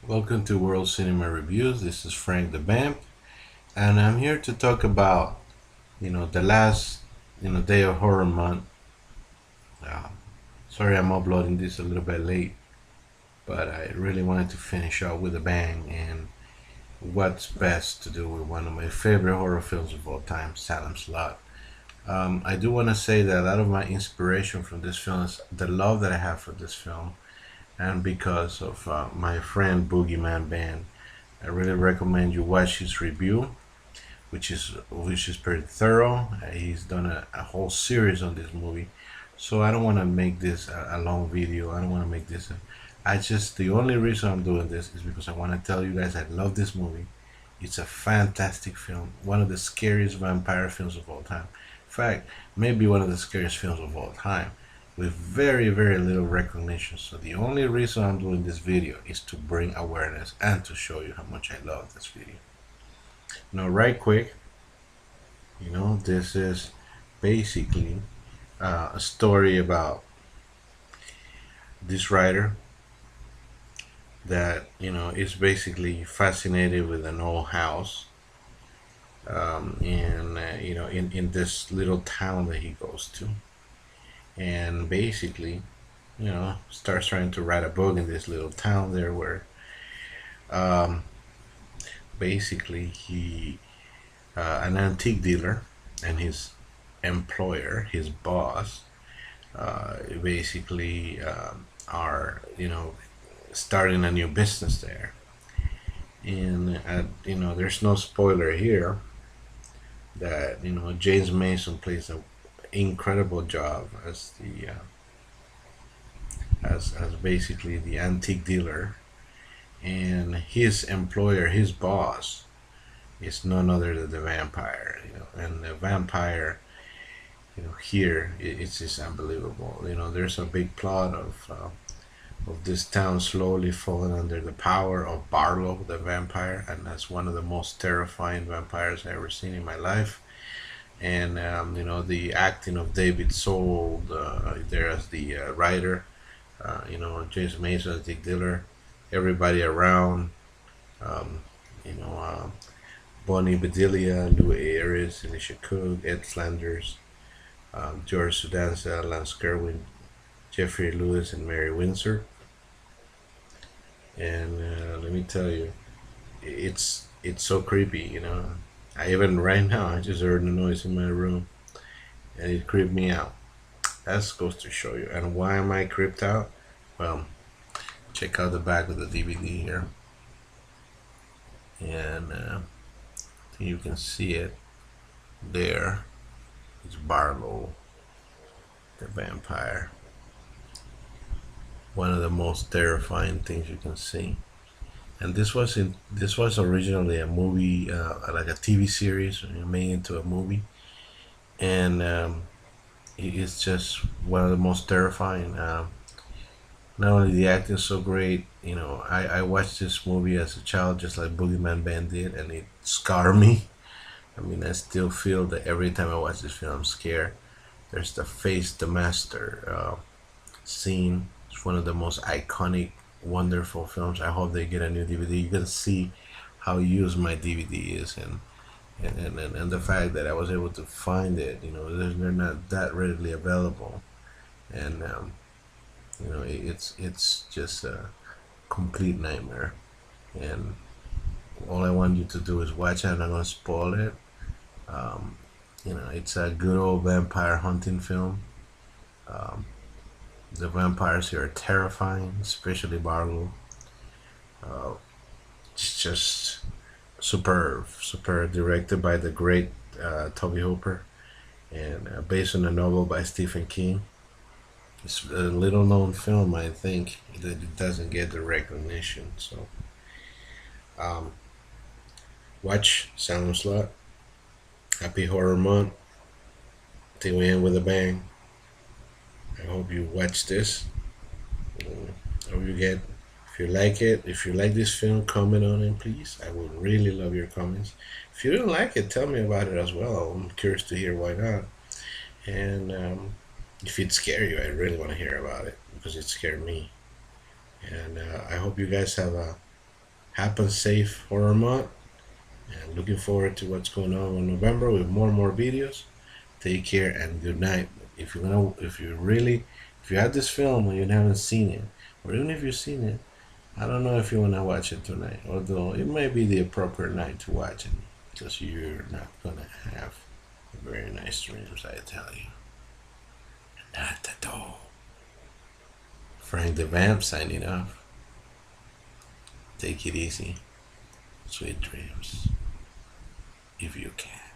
Welcome to World Cinema Reviews. This is Frank the Vamp, and I'm here to talk about, the last, day of horror month. Uh, Sorry, I'm uploading this a little bit late, but I really wanted to finish out with a bang. And what's best to do with one of my favorite horror films of all time, Salem's Lot. I do want to say that a lot of my inspiration from this film is the love that I have for this film, and because of my friend Boogeyman Band. I really recommend you watch his review, which is pretty thorough. He's done a whole series on this movie, so I don't want to make this a long video. I don't want to make this. I just the only reason I'm doing this is because I want to tell you guys I love this movie. It's a fantastic film, one of the scariest vampire films of all time. In fact, maybe one of the scariest films of all time, with very very little recognition. So the only reason I'm doing this video is to bring awareness and to show you how much I love this video. Now, right quick, this is basically a story about this writer that is basically fascinated with an old house, in this little town that he goes to, and basically starts trying to write a book in this little town there where um, basically he an antique dealer and his employer, his boss, basically are starting a new business there. And there's no spoiler here that James Mason plays an incredible job as the as basically the antique dealer, and his employer, his boss, is none other than the vampire. And the vampire, here it's just unbelievable. There's a big plot of this town slowly falling under the power of Barlow the Vampire, and that's one of the most terrifying vampires I've ever seen in my life. And the acting of David Soul there as the writer, James Mason as Dick Diller, everybody around, um, you know, uh, Bonnie Bedelia, Lou Ayres, Alicia Cook, Ed Flanders, George Sudanza, Lance Kerwin, Jeffrey Lewis, and Mary Windsor. And let me tell you, it's so creepy. I even right now I just heard a noise in my room, and it creeped me out. That goes to show you. And why am I creeped out? Well, check out the back of the DVD here, and you can see it there. It's Barlow the Vampire. One of the most terrifying things you can see. And this was originally a movie, like a TV series made into a movie, and it's just one of the most terrifying. Not only the acting is so great, I watched this movie as a child, just like Boogeyman Band did, and it scarred me. I mean, I still feel that every time I watch this film, I'm scared. There's the Face the Master scene. It's one of the most iconic, wonderful films. I hope they get a new DVD. You can see how used my DVD is, and the fact that I was able to find it. They're not that readily available, and it's just a complete nightmare. And all I want you to do is watch it. I'm not gonna spoil it. Um, it's a good old vampire hunting film. Um, the vampires here are terrifying, especially Barlow. Uh, it's just superb, directed by the great Toby Hooper, and based on a novel by Stephen King. It's a little known film, I think, that it doesn't get the recognition. So, um, watch Salem Slot. Happy Horror Month. Till we end with a bang. I hope you watch this. I hope you get. If you like it, if you like this film, comment on it, please. I would really love your comments. If you don't like it, tell me about it as well. I'm curious to hear why not. And if it scared you, I really want to hear about it because it scared me. And I hope you guys have a Happen safe horror month, and looking forward to what's going on in November with more and more videos. Take care and good night. If you have this film and you haven't seen it, or even if you've seen it, I don't know if you want to watch it tonight. Although it may be the appropriate night to watch it, because you're not gonna have very nice dreams, I tell you. Not at all. Frank the Vamp signing off. Take it easy. Sweet dreams, if you can.